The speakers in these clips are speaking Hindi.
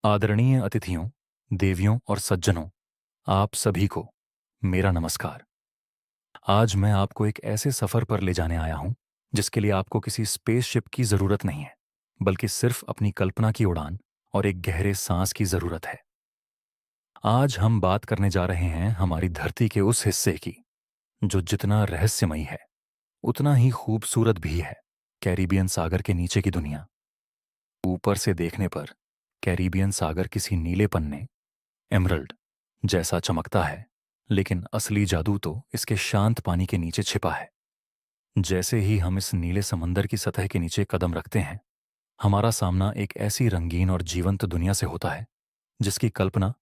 आदरणीय अतिथियों, देवियों और सज्जनों, आप सभी को मेरा नमस्कार। आज मैं आपको एक ऐसे सफर पर ले जाने आया हूं जिसके लिए आपको किसी स्पेसशिप की जरूरत नहीं है, बल्कि सिर्फ अपनी कल्पना की उड़ान और एक गहरे सांस की जरूरत है। आज हम बात करने जा रहे हैं हमारी धरती के उस हिस्से की जो जितना रहस्यमयी है उतना ही खूबसूरत भी है। कैरिबियन सागर के नीचे की दुनिया। ऊपर से देखने पर कैरिबियन सागर किसी नीले पन्ने एमरल्ड जैसा चमकता है, लेकिन असली जादू तो इसके शांत पानी के नीचे छिपा है। जैसे ही हम इस नीले समंदर की सतह के नीचे कदम रखते हैं, हमारा सामना एक ऐसी रंगीन और जीवंत दुनिया से होता है जिसकी कल्पना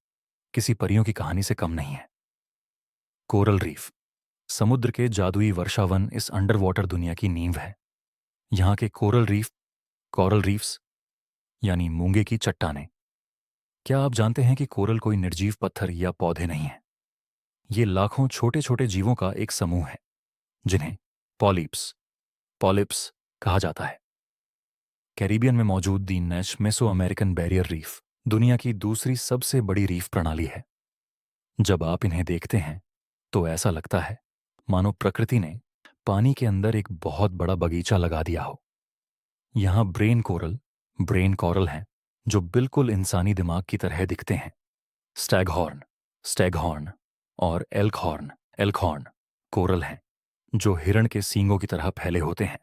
किसी परियों की कहानी से कम नहीं है। कोरल रीफ, समुद्र के जादुई वर्षावन इस अंडर वाटर दुनिया की नींव है। यहाँ के कोरल रीफ्स यानी मूंगे की चट्टानें। क्या आप जानते हैं कि कोरल कोई निर्जीव पत्थर या पौधे नहीं है? ये लाखों छोटे छोटे जीवों का एक समूह है जिन्हें पॉलिप्स पॉलिप्स कहा जाता है। कैरिबियन में मौजूद दी नेश मेसो अमेरिकन बैरियर रीफ दुनिया की दूसरी सबसे बड़ी रीफ प्रणाली है। जब आप इन्हें देखते हैं तो ऐसा लगता है मानो प्रकृति ने पानी के अंदर एक बहुत बड़ा बगीचा लगा दिया हो। यहाँ ब्रेन कॉरल हैं जो बिल्कुल इंसानी दिमाग की तरह दिखते हैं। स्टैगहॉर्न स्टैगहॉर्न और एल्कहॉर्न कोरल हैं जो हिरण के सींगों की तरह फैले होते हैं।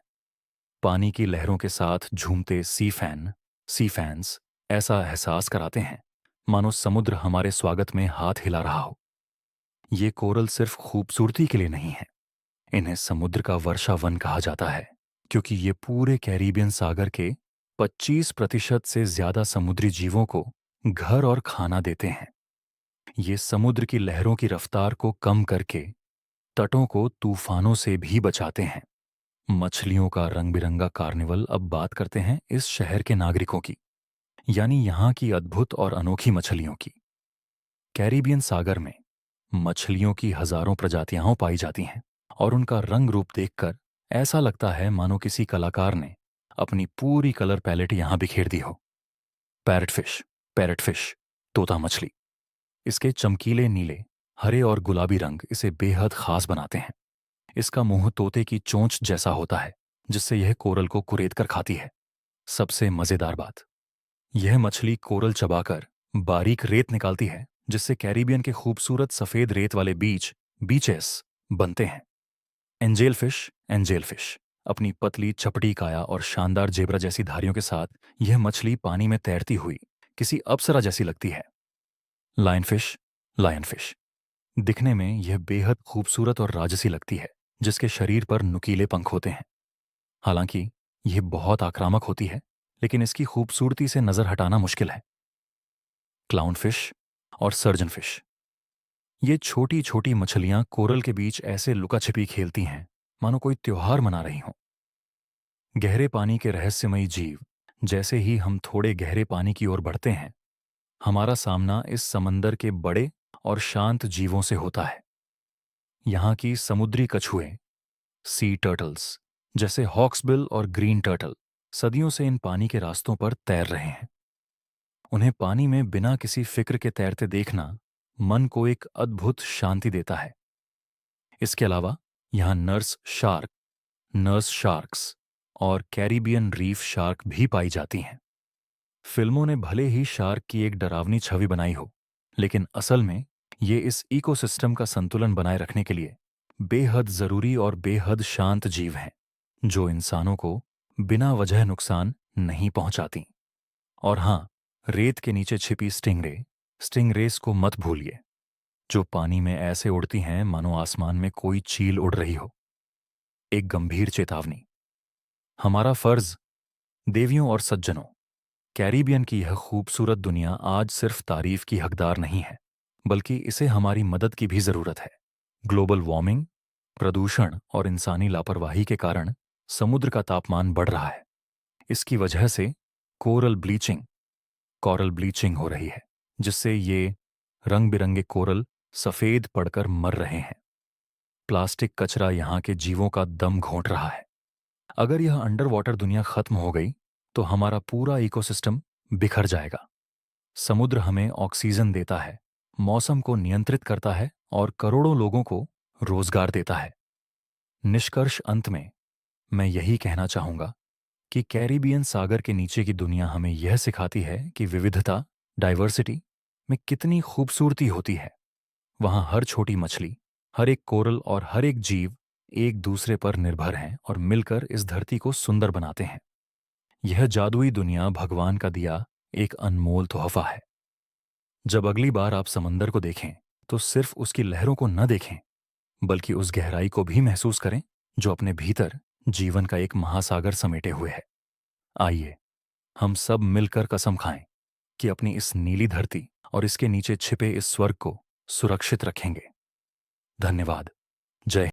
पानी की लहरों के साथ झूमते सी फैंस ऐसा एहसास कराते हैं मानो समुद्र हमारे स्वागत में हाथ हिला रहा हो। ये कोरल सिर्फ खूबसूरती के लिए नहीं है, इन्हें समुद्र का वर्षा वन कहा जाता है, क्योंकि ये पूरे कैरिबियन सागर के 25% से ज्यादा समुद्री जीवों को घर और खाना देते हैं। ये समुद्र की लहरों की रफ्तार को कम करके तटों को तूफानों से भी बचाते हैं। मछलियों का रंग बिरंगा कार्निवल। अब बात करते हैं इस शहर के नागरिकों की, यानी यहाँ की अद्भुत और अनोखी मछलियों की। कैरिबियन सागर में मछलियों की हजारों प्रजातियां पाई जाती हैं और उनका रंग रूप देखकर ऐसा लगता है मानो किसी कलाकार ने अपनी पूरी कलर पैलेट यहां बिखेर दी हो। पैरटफिश तोता मछली। इसके चमकीले नीले, हरे और गुलाबी रंग इसे बेहद खास बनाते हैं। इसका मुंह तोते की चोंच जैसा होता है जिससे यह कोरल को कुरेद कर खाती है। सबसे मजेदार बात, यह मछली कोरल चबाकर बारीक रेत निकालती है जिससे कैरिबियन के खूबसूरत सफेद रेत वाले बीचेस बनते हैं। एंजेलफिश अपनी पतली चपटी काया और शानदार जेब्रा जैसी धारियों के साथ यह मछली पानी में तैरती हुई किसी अप्सरा जैसी लगती है। लायनफिश दिखने में यह बेहद खूबसूरत और राजसी लगती है, जिसके शरीर पर नुकीले पंख होते हैं। हालांकि यह बहुत आक्रामक होती है, लेकिन इसकी खूबसूरती से नजर हटाना मुश्किल है। क्लाउनफिश और सर्जनफिश, ये छोटी छोटी मछलियां कोरल के बीच ऐसे लुका छिपी खेलती हैं मानो कोई त्योहार मना रही हों। गहरे पानी के रहस्यमयी जीव। जैसे ही हम थोड़े गहरे पानी की ओर बढ़ते हैं, हमारा सामना इस समंदर के बड़े और शांत जीवों से होता है। यहाँ की समुद्री कछुए, सी टर्टल्स जैसे हॉक्सबिल और ग्रीन टर्टल, सदियों से इन पानी के रास्तों पर तैर रहे हैं। उन्हें पानी में बिना किसी फिक्र के तैरते देखना मन को एक अद्भुत शांति देता है। इसके अलावा यहाँ नर्स शार्क्स और कैरिबियन रीफ शार्क भी पाई जाती हैं। फिल्मों ने भले ही शार्क की एक डरावनी छवि बनाई हो, लेकिन असल में ये इस इकोसिस्टम का संतुलन बनाए रखने के लिए बेहद जरूरी और बेहद शांत जीव हैं, जो इंसानों को बिना वजह नुकसान नहीं पहुंचाती। और हाँ, रेत के नीचे छिपी स्टिंगरेस को मत भूलिए, जो पानी में ऐसे उड़ती हैं मानो आसमान में कोई चील उड़ रही हो। एक गंभीर चेतावनी। हमारा फर्ज, देवियों और सज्जनों, कैरिबियन की यह खूबसूरत दुनिया आज सिर्फ तारीफ की हकदार नहीं है, बल्कि इसे हमारी मदद की भी जरूरत है। ग्लोबल वार्मिंग, प्रदूषण और इंसानी लापरवाही के कारण समुद्र का तापमान बढ़ रहा है। इसकी वजह से कॉरल ब्लीचिंग हो रही है, जिससे ये रंग बिरंगे कोरल सफेद पड़कर मर रहे हैं। प्लास्टिक कचरा यहाँ के जीवों का दम घोंट रहा है। अगर यह अंडर वाटर दुनिया खत्म हो गई तो हमारा पूरा इकोसिस्टम बिखर जाएगा। समुद्र हमें ऑक्सीजन देता है, मौसम को नियंत्रित करता है और करोड़ों लोगों को रोजगार देता है। निष्कर्ष अंत में मैं यही कहना चाहूंगा कि कैरिबियन सागर के नीचे की दुनिया हमें यह सिखाती है कि विविधता, डाइवर्सिटी में कितनी खूबसूरती होती है। वहां हर छोटी मछली, हर एक कोरल और हर एक जीव एक दूसरे पर निर्भर हैं और मिलकर इस धरती को सुंदर बनाते हैं। यह जादुई दुनिया भगवान का दिया एक अनमोल तोहफा है। जब अगली बार आप समंदर को देखें तो सिर्फ उसकी लहरों को न देखें, बल्कि उस गहराई को भी महसूस करें जो अपने भीतर जीवन का एक महासागर समेटे हुए है। आइए हम सब मिलकर कसम खाएं कि अपनी इस नीली धरती और इसके नीचे छिपे इस स्वर्ग को सुरक्षित रखेंगे। धन्यवाद। जय